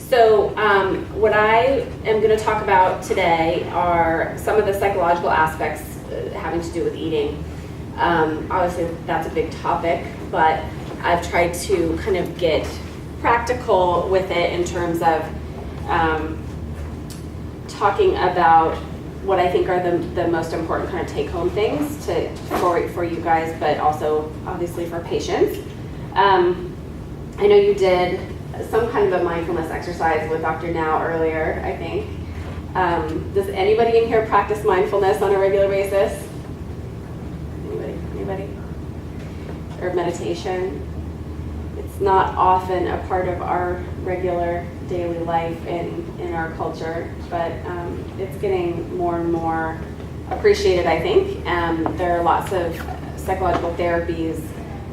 So what I am going to talk about today are some of the psychological aspects having to do with eating. Obviously, that's a big topic, but I've tried to kind of get practical with it in terms of talking about what I think are the most important kind of take-home things for you guys, but also obviously for patients. I know you did some kind of a mindfulness exercise with Dr. Now earlier, I think. Does anybody in here practice mindfulness on a regular basis? Anybody? Or meditation? It's not often a part of our regular daily life in our culture, but it's getting more and more appreciated, I think. There are lots of psychological therapies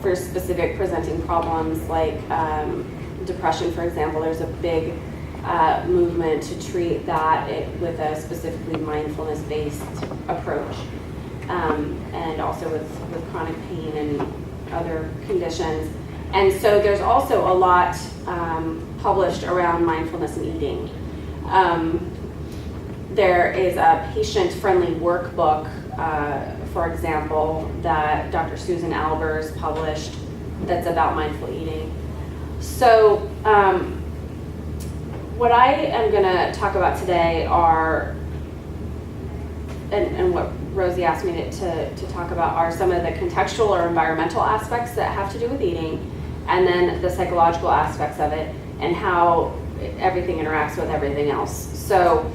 for specific presenting problems like depression, for example. There's a big movement to treat that with a specifically mindfulness-based approach, and also with chronic pain and other conditions. And so there's also a lot published around mindfulness and eating. There is a patient-friendly workbook, for example, that Dr. Susan Albers published that's about mindful eating. So what I am going to talk about today are, and what Rosie asked me to talk about, are some of the contextual or environmental aspects that have to do with eating, and then the psychological aspects of it, and how everything interacts with everything else. So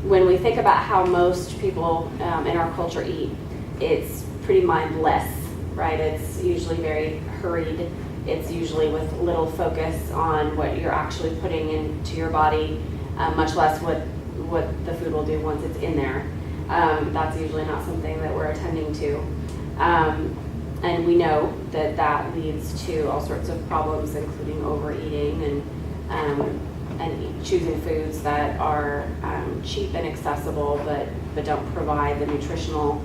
when we think about how most people in our culture eat, it's pretty mindless, right? It's usually very hurried. It's usually with little focus on what you're actually putting into your body, much less what the food will do once it's in there. That's usually not something that we're attending to. And we know that leads to all sorts of problems, including overeating and choosing foods that are cheap and accessible, but don't provide the nutritional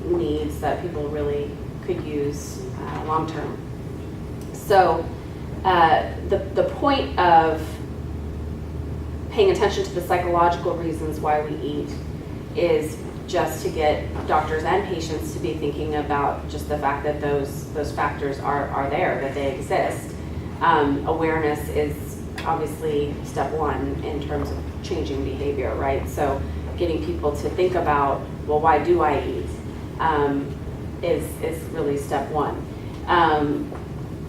needs that people really could use long term. So the point of paying attention to the psychological reasons why we eat is just to get doctors and patients to be thinking about just the fact that those factors are there, that they exist. Awareness is obviously step one in terms of changing behavior, right? So getting people to think about, well, why do I eat, is really step one.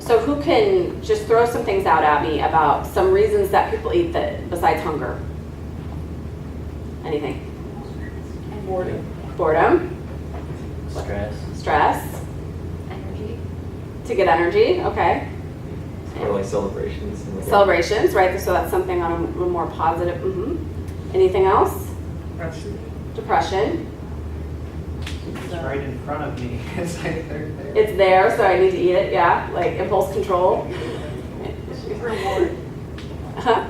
So who can just throw some things out at me about some reasons that people eat besides hunger? Anything? Boredom. Stress. Energy. To get energy, okay. Or like celebrations. Celebrations, right? So that's something on a more positive. Mm-hmm. Anything else? Depression. It's right in front of me. It's like they're there. It's there, so I need to eat it, yeah. Like impulse control. Reward. Huh?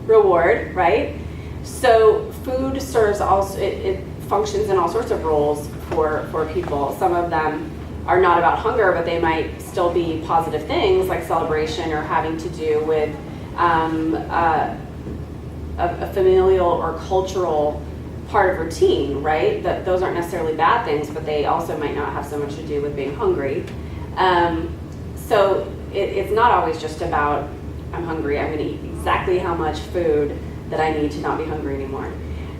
Reward, right? So food serves also, it functions in all sorts of roles for people. Some of them are not about hunger, but they might still be positive things like celebration or having to do with a familial or cultural part of routine, right? Those aren't necessarily bad things, but they also might not have so much to do with being hungry. So it's not always just about, I'm hungry, I'm gonna eat exactly how much food that I need to not be hungry anymore.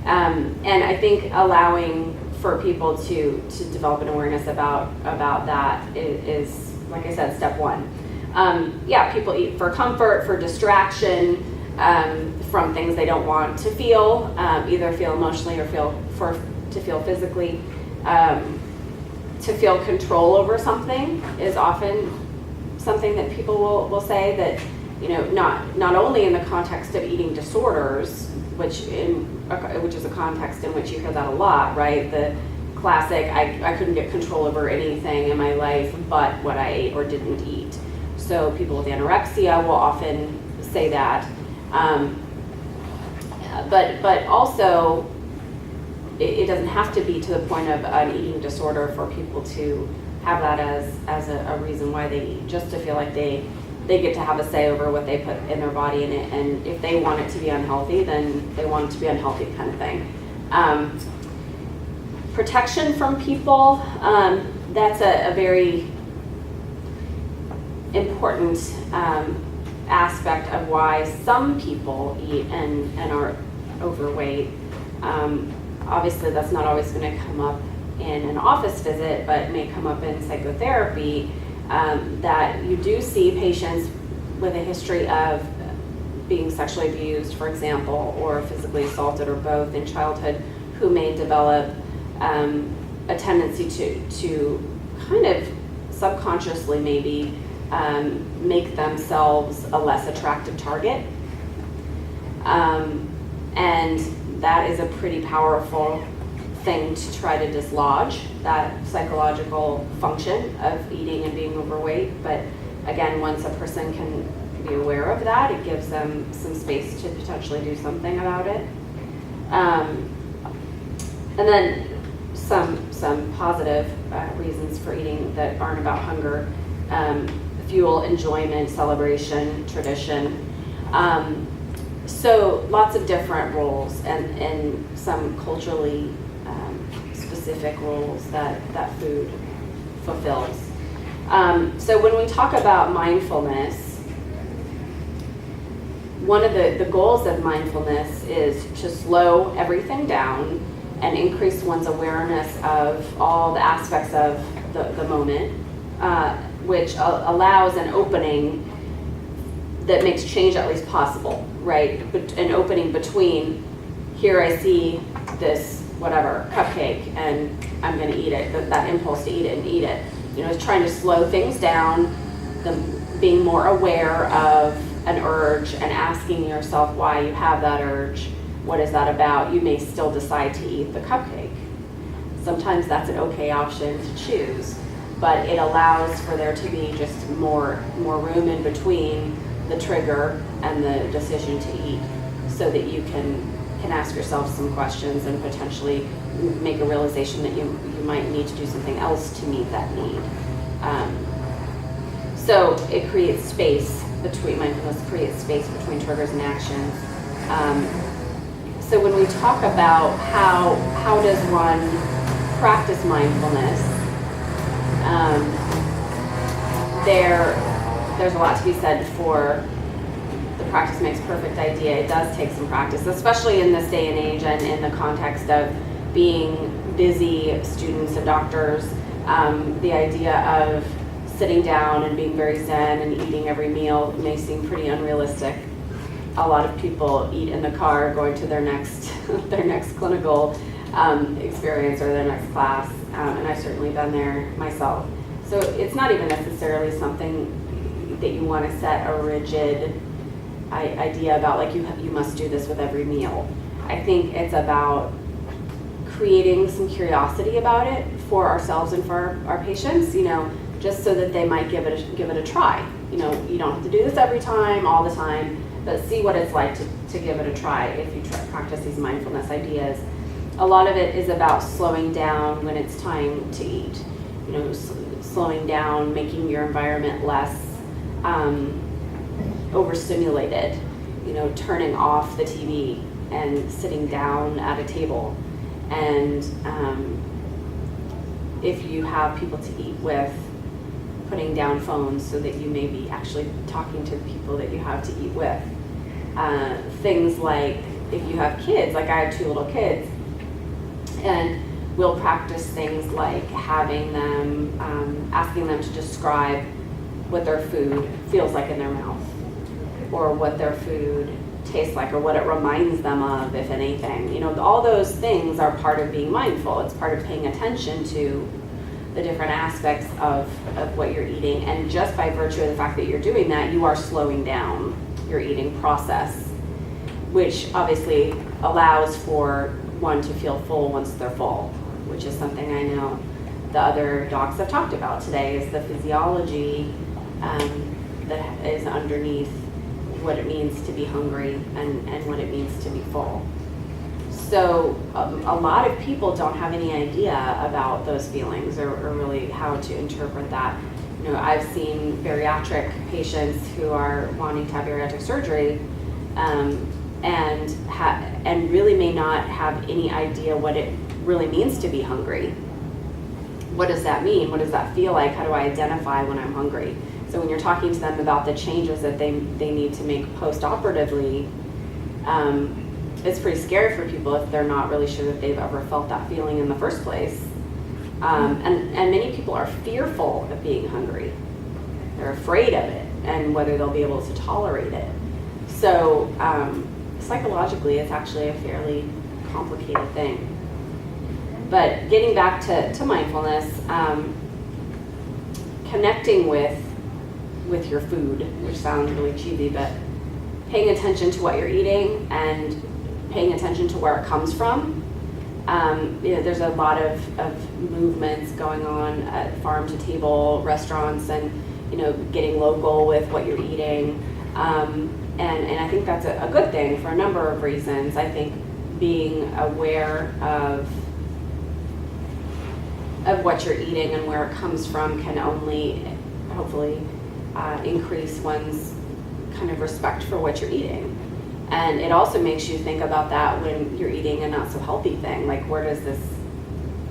And I think allowing for people to develop an awareness about that is, like I said, step one. People eat for comfort, for distraction, from things they don't want to feel, either feel emotionally or to feel physically. To feel control over something is often something that people will say that, not only in the context of eating disorders, which is a context in which you hear that a lot, right? The classic, I couldn't get control over anything in my life but what I ate or didn't eat. So people with anorexia will often say that. But also, it doesn't have to be to the point of an eating disorder for people to have that as a reason why they eat, just to feel like they they get to have a say over what they put in their body, and if they want it to be unhealthy, then they want it to be unhealthy, kind of thing. Protection from people, that's a very important aspect of why some people eat and are overweight. Obviously, that's not always going to come up in an office visit, but may come up in psychotherapy, that you do see patients with a history of being sexually abused, for example, or physically assaulted, or both in childhood, who may develop a tendency to kind of subconsciously maybe make themselves a less attractive target. And that is a pretty powerful thing to try to dislodge, that psychological function of eating and being overweight. But again, once a person can be aware of that, it gives them some space to potentially do something about it. And then some positive reasons for eating that aren't about hunger: fuel, enjoyment, celebration, tradition. So lots of different roles, and some culturally specific roles that food fulfills. So when we talk about mindfulness, one of the goals of mindfulness is to slow everything down and increase one's awareness of all the aspects of the moment, which allows an opening that makes change at least possible, right? An opening between, here I see this whatever cupcake and I'm going to eat it, that impulse to eat it and eat it. It's trying to slow things down, being more aware of an urge and asking yourself why you have that urge. What is that about? You may still decide to eat the cupcake. Sometimes that's an okay option to choose, but it allows for there to be just more room in between the trigger and the decision to eat, so that you can ask yourself some questions and potentially make a realization that you might need to do something else to meet that need. So it creates space between, mindfulness creates space between triggers and actions. So when we talk about how does one practice mindfulness, there's a lot to be said for the practice makes perfect idea. It does take some practice, especially in this day and age and in the context of being busy students and doctors. The idea of sitting down and being very zen and eating every meal may seem pretty unrealistic. A lot of people eat in the car going to their next clinical experience or their next class, and I've certainly been there myself. So it's not even necessarily something that you want to set a rigid idea about, like you must do this with every meal. I think it's about creating some curiosity about it for ourselves and for our patients, just so that they might give it a try. You don't have to do this every time, all the time, but see what it's like to give it a try if you practice these mindfulness ideas. A lot of it is about slowing down when it's time to eat. Slowing down, making your environment less overstimulated. Turning off the TV and sitting down at a table. And if you have people to eat with, putting down phones so that you may be actually talking to the people that you have to eat with. Things like, if you have kids, like I have 2 little kids, and we'll practice things like having them, asking them to describe what their food feels like in their mouth, or what their food tastes like, or what it reminds them of, if anything. All those things are part of being mindful. It's part of paying attention to the different aspects of what you're eating. And just by virtue of the fact that you're doing that, you are slowing down your eating process, which obviously allows for one to feel full once they're full, which is something I know the other docs have talked about today, is the physiology that is underneath what it means to be hungry and what it means to be full. So a lot of people don't have any idea about those feelings or really how to interpret that. You know, I've seen bariatric patients who are wanting to have bariatric surgery, and really may not have any idea what it really means to be hungry. What does that mean? What does that feel like? How do I identify when I'm hungry? So when you're talking to them about the changes that they need to make post-operatively, it's pretty scary for people if they're not really sure that they've ever felt that feeling in the first place. And many people are fearful of being hungry. They're afraid of it and whether they'll be able to tolerate it. So psychologically, it's actually a fairly complicated thing. But getting back to mindfulness, connecting with your food, which sounds really cheesy, but paying attention to what you're eating and paying attention to where it comes from. You know, there's a lot of movements going on at farm to table restaurants, and you know, getting local with what you're eating, and I think that's a good thing for a number of reasons. I think being aware of what you're eating and where it comes from can only hopefully increase one's kind of respect for what you're eating. And it also makes you think about that when you're eating a not so healthy thing, like where does this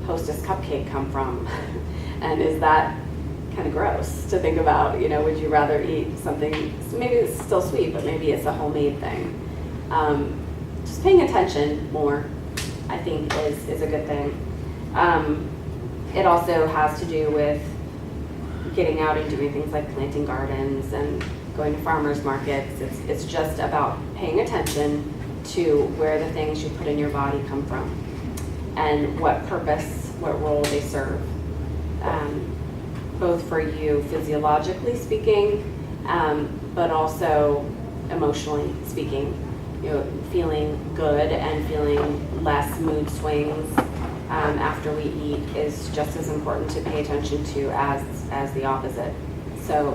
Hostess cupcake come from? And is that kind of gross to think about? You know, would you rather eat something, maybe it's still sweet, but maybe it's a homemade thing? Just paying attention more, I think, is a good thing. It also has to do with getting out and doing things like planting gardens and going to farmers markets. It's just about paying attention to where the things you put in your body come from and what purpose, what role they serve, both for you physiologically speaking, but also emotionally speaking. You know, feeling good and feeling less mood swings after we eat is just as important to pay attention to as the opposite. So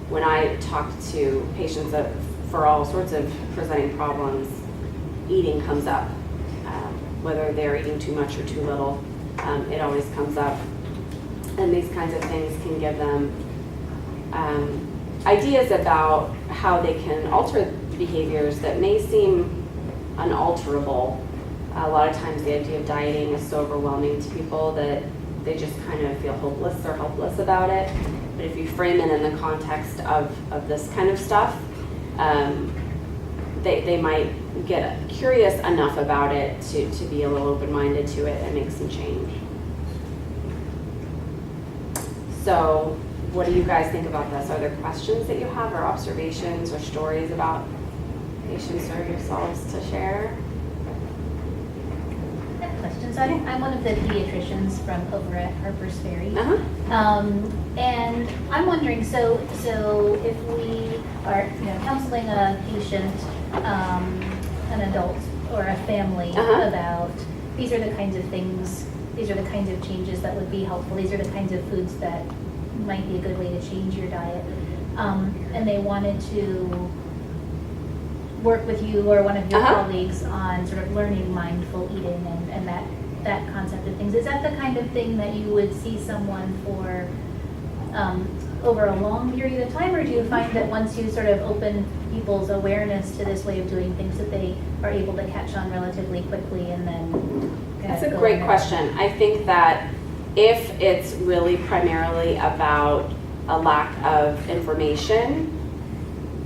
when I talk to patients for all sorts of presenting problems, eating comes up. Whether they're eating too much or too little, it always comes up. And these kinds of things can give them ideas about how they can alter behaviors that may seem unalterable. A lot of times the idea of dieting is so overwhelming to people that they just kind of feel hopeless or helpless about it. But if you frame it in the context of this kind of stuff, they might get curious enough about it to be a little open-minded to it and make some change. So what do you guys think about this? Are there questions that you have or observations or stories about patients or yourselves to share? I have questions. I'm one of the pediatricians from over at Harper's Ferry. Uh-huh. And I'm wondering, so if we are counseling a patient, an adult or a family Uh-huh. about these are the kinds of things, these are the kinds of changes that would be helpful, these are the kinds of foods that might be a good way to change your diet, and they wanted to work with you or one of your Uh-huh. colleagues on sort of learning mindful eating and that concept of things. Is that the kind of thing that you would see someone for over a long period of time, or do you find that once you sort of open people's awareness to this way of doing things that they are able to catch on relatively quickly and then kind That's of a go great in there? question. I think that if it's really primarily about a lack of information,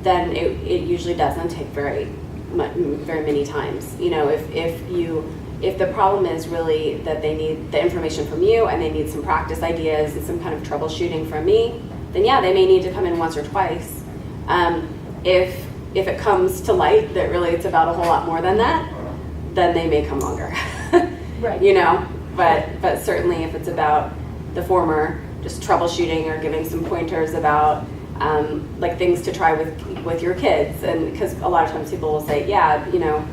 then it usually doesn't take very many times. You know, if the problem is really that they need the information from you and they need some practice ideas and some kind of troubleshooting from me, then yeah, they may need to come in once or twice. If it comes to light that really it's about a whole lot more than that, then they may come longer. Right. You know, but certainly if it's about the former, just troubleshooting or giving some pointers about like things to try with your kids, and because a lot of times people will say, yeah, you know,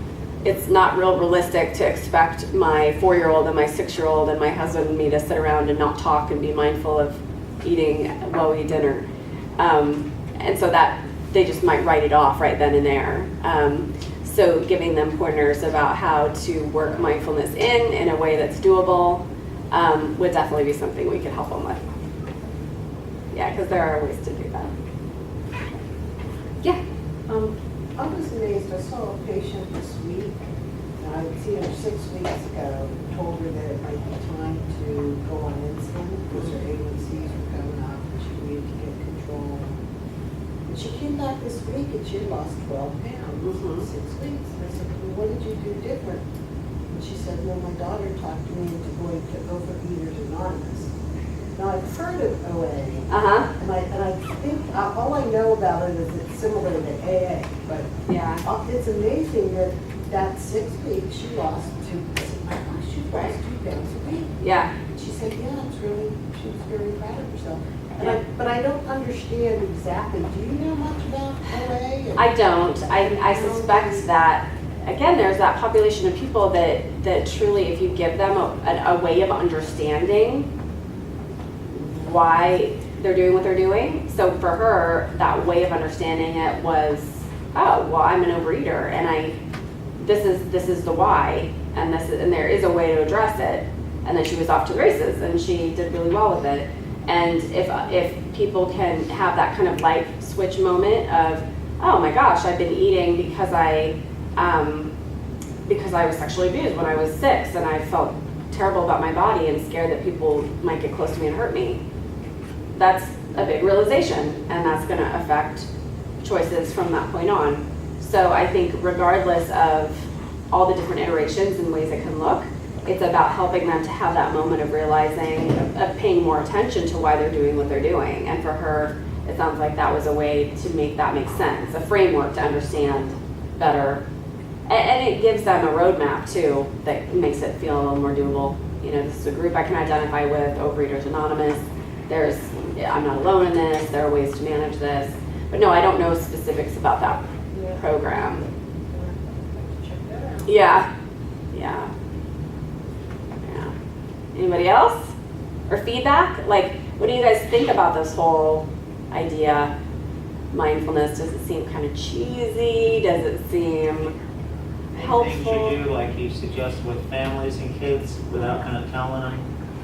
it's not realistic to expect my 4-year-old and my 6-year-old and my husband and me to sit around and not talk and be mindful of eating while we eat dinner, and so that they just might write it off right then and there. So giving them pointers about how to work mindfulness in a way that's doable, would definitely be something we could help them with. Yeah, because there are ways to do that. Yeah. I was amazed, I saw a patient this week, and I'd seen her 6 weeks ago, told her that it might be time to go on insulin because her A1Cs were going up and she needed to get control. And she came back this week and she had lost 12 pounds in 6 weeks. And I said, well, what did you do different? And she said, well, my daughter talked me into going to Overeaters Anonymous. Now, I've heard of OA, Uh-huh. and I think, all I know about it is it's similar to AA, but Yeah. it's amazing that 6 weeks she lost 2, I said, my gosh, she lost 2 pounds a week. Yeah. She said, yeah, she was very proud of herself. Yeah. But I don't understand exactly, do you know much about OA? I don't. I suspect that, again, there's that population of people that truly, if you give them a way of understanding why they're doing what they're doing. So for her, that way of understanding it was, oh, well, I'm an overeater, and this is the why, and there is a way to address it. And then she was off to the races, and she did really well with it. And if people can have that kind of light switch moment of, oh my gosh, I've been eating because I was sexually abused when I was 6, and I felt terrible about my body and scared that people might get close to me and hurt me. That's a big realization, and that's going to affect choices from that point on. So I think regardless of all the different iterations and ways it can look, it's about helping them to have that moment of realizing, of paying more attention to why they're doing what they're doing. And for her, it sounds like that was a way to make that make sense, a framework to understand better. And it gives them a roadmap too that makes it feel a little more doable. You know, this is a group I can identify with, Overeaters Anonymous. I'm not alone in this, there are ways to manage this. But no, I don't know specifics about that program. Check that out. Yeah. Anybody else? Or feedback? Like, what do you guys think about this whole idea? Mindfulness, does it seem kind of cheesy? Does it seem helpful? Things you do, like you suggest with families and kids, without kind of telling them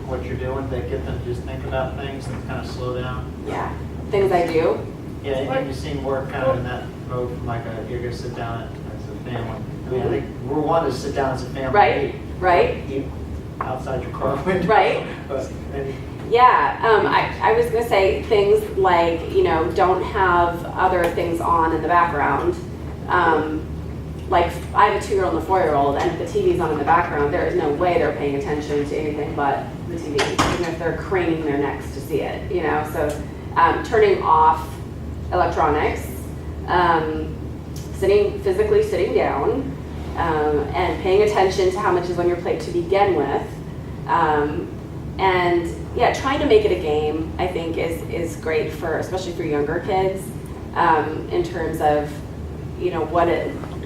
what you're doing, that get them to just think about things and kind of slow down. Yeah. Things I do? Yeah, and you seem more kind of in that mode from like you're gonna sit down as a family. I mean, I think rule 1 is sit down as a family. Right. Eat outside your car window. Right. But, and Yeah, I was gonna say things like, you know, don't have other things on in the background. Like, I have a 2-year-old and a 4-year-old, and if the TV's on in the background, there is no way they're paying attention to anything but the TV, even if they're craning their necks to see it, you know? So, turning off electronics, physically sitting down, and paying attention to how much is on your plate to begin with. And yeah, trying to make it a game, I think is great especially for younger kids, in terms of, you know,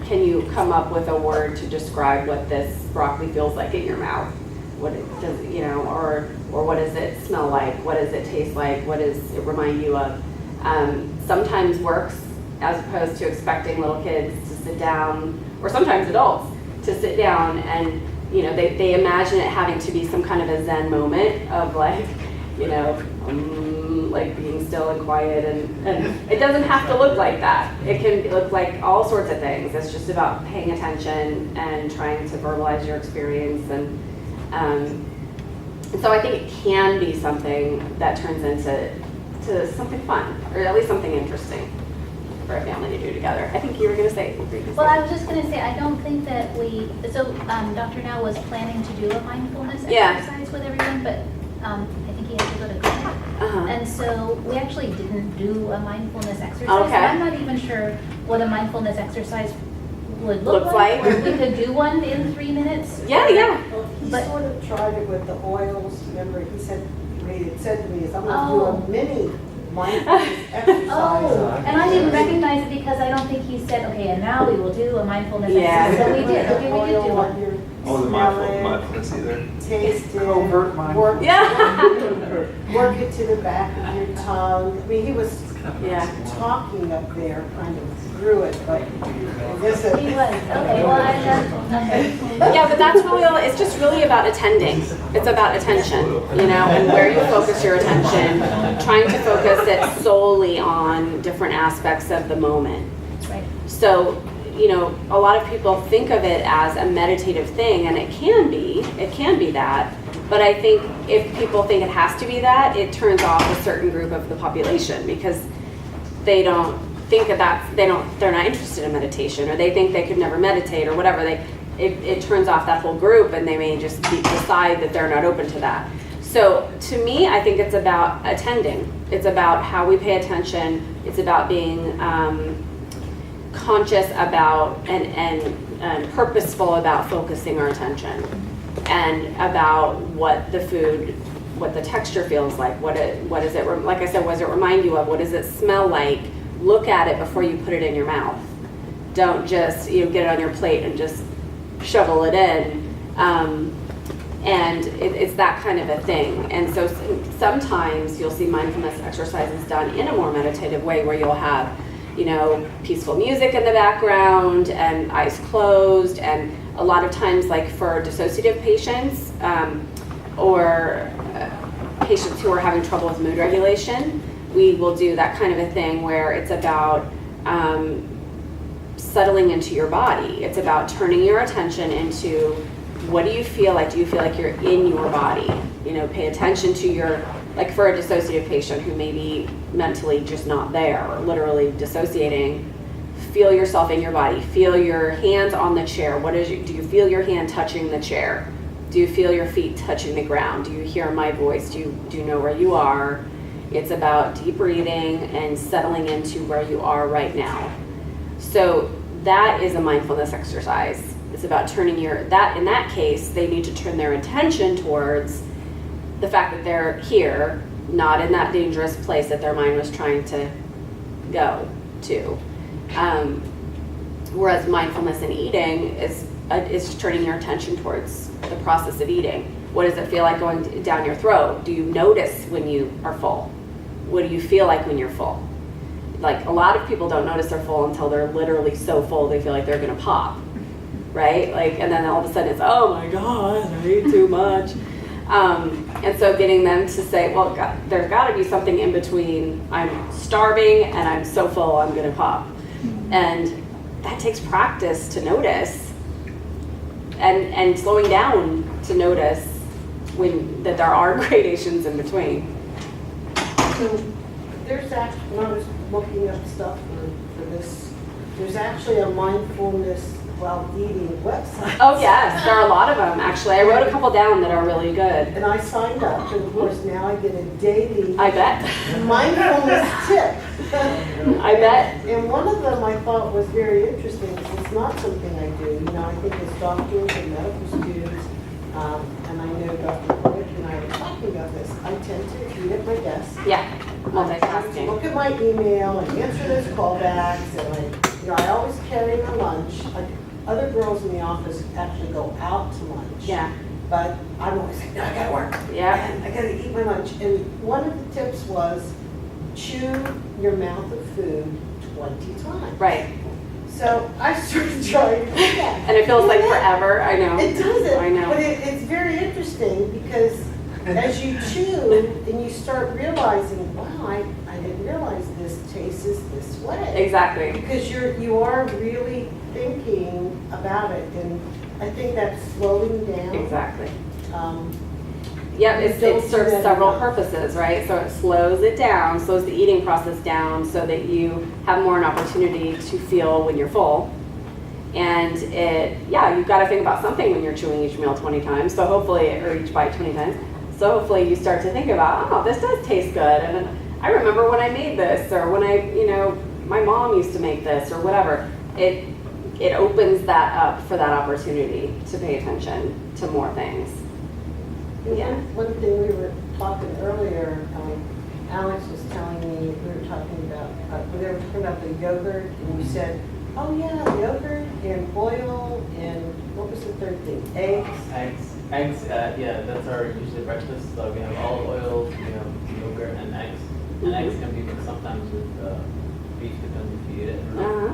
can you come up with a word to describe what this broccoli feels like in your mouth? What it does, you know, or what does it smell like? What does it taste like? What does it remind you of? Sometimes works as opposed to expecting little kids to sit down, or sometimes adults, to sit down and, you know, they imagine it having to be some kind of a Zen moment of like, you know, like being still and quiet, and it doesn't have to look like that. It can look like all sorts of things. It's just about paying attention and trying to verbalize your experience, and so I think it can be something that turns into something fun, or at least something interesting for a family to do together. I think you were going to say. Well, I was just going to say, I don't think that Dr. Now was planning to do a mindfulness exercise with everyone, but I think he had to go to clinic. And so we actually didn't do a mindfulness exercise. Okay. So I'm not even sure what a mindfulness exercise would look Looks like. like. Or we could do one in 3 minutes. Yeah. Well, he But- sort of tried it with the oils, remember, he said to me, is I'm gonna Oh. do a mini mindfulness exercise. Oh, and I didn't recognize it because I don't think he said, okay, and now we will do a mindfulness exercise. So we did, okay, we did do one. I wasn't mindfulness either. Taste it. Covert mindfulness. Yeah. Work it to the back of your tongue. I mean, he was Yeah. talking up there kind of threw it, but I guess it. He was, okay, well, okay. Yeah, but that's really all, it's just really about attending. It's about attention, you know, and where you focus your attention, trying to focus it solely on different aspects of the moment. Right. So, you know, a lot of people think of it as a meditative thing, and it can be that. But I think if people think it has to be that, it turns off a certain group of the population because they don't think that they're not interested in meditation, or they think they could never meditate or whatever. It turns off that whole group, and they may just decide that they're not open to that. So to me, I think it's about attending. It's about how we pay attention. It's about being conscious about and purposeful about focusing our attention, and about what the food, what the texture feels like, what does it, like I said, what does it remind you of, what does it smell like? Look at it before you put it in your mouth. Don't just get it on your plate and just shovel it in. And it's that kind of a thing. And so sometimes you'll see mindfulness exercises done in a more meditative way, where you'll have, peaceful music in the background and eyes closed. And a lot of times, like for dissociative patients or patients who are having trouble with mood regulation, we will do that kind of a thing where it's about settling into your body. It's about turning your attention into, what do you feel like? Do you feel like you're in your body? Pay attention to your, like for a dissociative patient who may be mentally just not there, or literally dissociating, feel yourself in your body. Feel your hands on the chair. Do you feel your hand touching the chair? Do you feel your feet touching the ground? Do you hear my voice? Do you know where you are? It's about deep breathing and settling into where you are right now. So that is a mindfulness exercise. It's about turning in that case, they need to turn their attention towards the fact that they're here, not in that dangerous place that their mind was trying to go to. Whereas mindfulness in eating is turning your attention towards the process of eating. What does it feel like going down your throat? Do you notice when you are full? What do you feel like when you're full? Like, a lot of people don't notice they're full until they're literally so full they feel like they're gonna pop, right? Like, and then all of a sudden it's, oh my God, I ate too much. And so getting them to say, well, there's gotta be something in between, I'm starving and I'm so full I'm gonna pop. And that takes practice to notice, and slowing down to notice that there are gradations in between. So there's actually, when I was looking up stuff for this, there's actually a mindfulness while eating website. Oh yes, there are a lot of them actually. I wrote a couple down that are really good. And I signed up, and of course now I get a daily I bet. mindfulness tip. I bet. And one of them I thought was very interesting, because it's not something I do. I think as doctors and medical students, and I know Dr. Rick and I were talking about this, I tend to eat at my desk. Yeah, I multitasking. look at my email and answer those callbacks, and I always carry my lunch. Like, other girls in the office actually go out to lunch. Yeah. But I'm always like, no, I gotta work. Yeah. And I gotta eat my lunch. And one of the tips was chew your mouth of food 20 times. Right. So I started trying to do that. And it feels like forever. I know. It doesn't. I know. But it's very interesting, because as you chew and you start realizing, wow, I didn't realize this tastes this way. Exactly. Because you are really thinking about it, and I think that's slowing down. Exactly. Yeah, Yep, it serves several purposes, right? So it slows it down, slows the eating process down, so that you have more an opportunity to feel when you're full. And you've got to think about something when you're chewing each meal 20 times. So hopefully, or each bite 20 times. So hopefully you start to think about, oh, this does taste good. And I remember when I made this, or when my mom used to make this, or whatever. It opens that up for that opportunity to pay attention to more things. Yeah. One thing we were talking earlier, Alex was telling me, we were talking about, they were talking about the yogurt, and you said, oh yeah, yogurt and oil and what was the third thing? Eggs? Eggs, yeah, that's our usually breakfast. So we have olive oil, we have yogurt and eggs. And eggs can be mixed sometimes with beef, depending if you eat it or Uh-huh.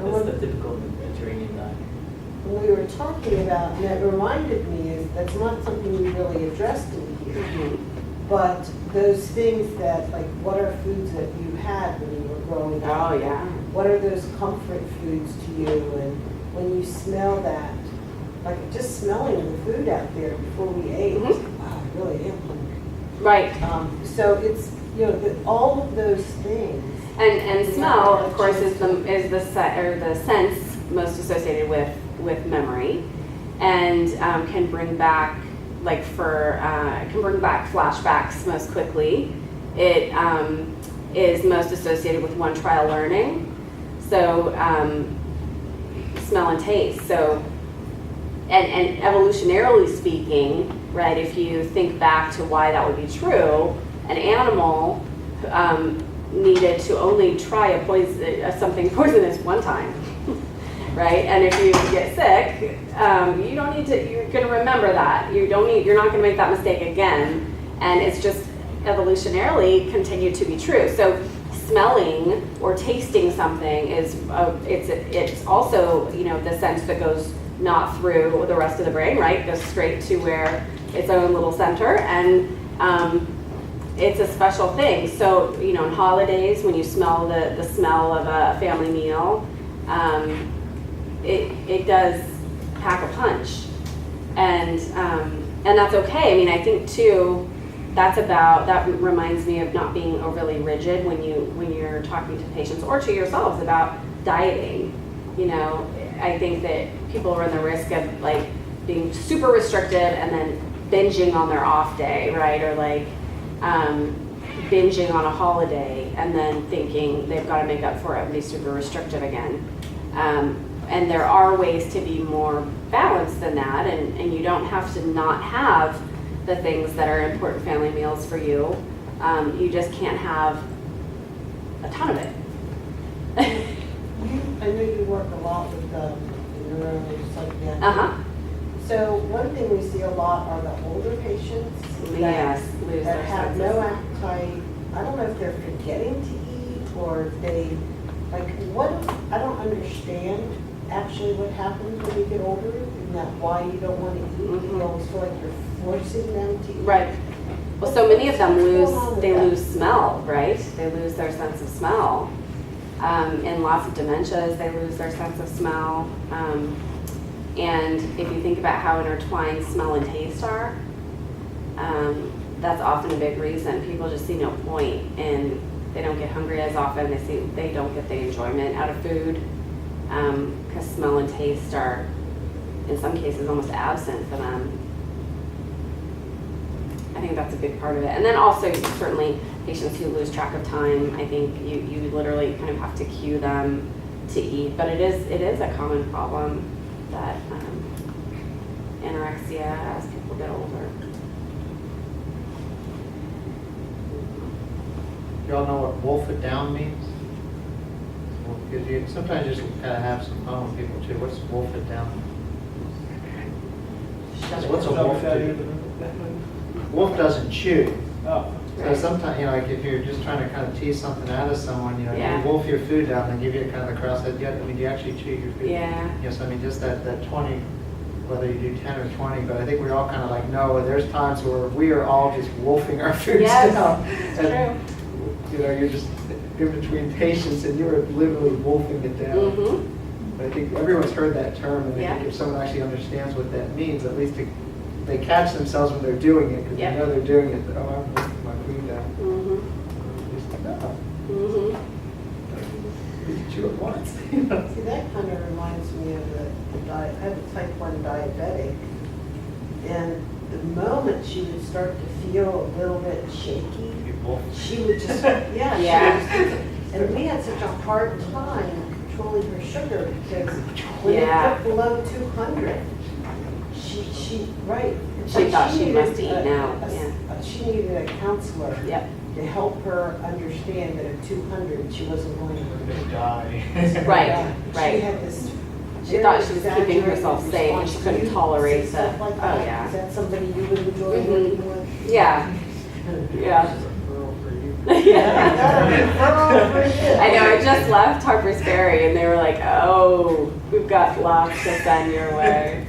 not. That's the typical Mediterranean diet. When we were talking about, and that reminded me, is that's not something we really addressed in here. Mhm. But those things that, like, what are foods that you had when you were growing up? Oh, yeah. What are those comfort foods to you? And when you smell that, like just smelling the food out there before we ate, Mhm. wow, I really am hungry. Right. So it's, you know, all of those things. And smell, of course, is the sense most associated with memory, and can bring back can bring back flashbacks most quickly. It is most associated with one trial learning, so smell and taste. So and evolutionarily speaking, right? If you think back to why that would be true, an animal needed to only try something poisonous one time, right? And if you get sick, you don't need to. You're going to remember that. You're not going to make that mistake again. And it's just evolutionarily continued to be true. So smelling or tasting something is it's also, you know, the sense that goes not through the rest of the brain, right? Goes straight to where its own little center, and it's a special thing. So, you know, on holidays, when you smell the smell of a family meal, it does pack a punch, and that's okay. I mean, I think too, that reminds me of not being overly rigid when you're talking to patients or to yourselves about dieting. You know, I think that people run the risk of like being super restrictive and then binging on their off day, right? Or like binging on a holiday and then thinking they've got to make up for it and be super restrictive again. And there are ways to be more balanced than that, and you don't have to not have the things that are important family meals for you. You just can't have a ton of it. I know you work a lot with neuropsychiatric. Uh-huh. So one thing we see a lot are the older patients Yes, lose that their have senses. no appetite. I don't know if they're forgetting to eat or if they, like, I don't understand actually what happens when you get older and that why you don't want to eat. Mhm. You always feel like you're forcing them to eat. Right. Well, so many of them What's going on with that? lose smell, right? They lose their sense of smell. In lots of dementias, they lose their sense of smell. And if you think about how intertwined smell and taste are, that's often a big reason. People just see no point, and they don't get hungry as often. They don't get the enjoyment out of food, because smell and taste are, in some cases, almost absent for them. I think that's a big part of it. And then also, certainly, patients who lose track of time, I think you literally kind of have to cue them to eat. But it is a common problem that anorexia as people get older. Y'all know what wolf it down means? Because you sometimes just kind of have some fun with people too. What's wolf it down? What's a wolf do? Wolf doesn't chew. Oh. So sometimes, you know, like if you're just trying to kind of tease something out of someone, you know, Yeah. you wolf your food down and give you kind of the cross-head. I mean, do you actually chew your food? Yeah. Yes, I mean, just that 20, whether you do 10 or 20, but I think we're all kind of like, no, there's times where we are all just wolfing our foods Yes, down. it's And, you know, you're just in between patients and you're literally wolfing it down. Mm-hmm. I think everyone's heard that term, and I Yeah. think if someone actually understands what that means, at least they catch themselves when they're doing it, because Yeah. they know they're doing it. Oh, I'm wolfing my food down. Mm-hmm. Just like, no, Mm-hmm. you can chew it once. See, that kind of reminds me of the diet. I have a type 1 diabetic, and the moment she would start to feel a little bit shaky, You wolf. she would just, yeah. Yeah. And we had such a hard time controlling her sugar because when Yeah. it got below 200, right. She Like, thought she needed must eat now, She needed a counselor Yep. to help her understand that at 200, she wasn't going to Die. Right, She right. had this. She thought she was keeping exaggerated herself safe and she couldn't response. tolerate See stuff the- like oh, that? yeah. Is that somebody you would enjoy Mhm. working with? Yeah. Yeah. This is a girl for you. I know, I just left Harper's Ferry and they were like, oh, we've got lots to send your way.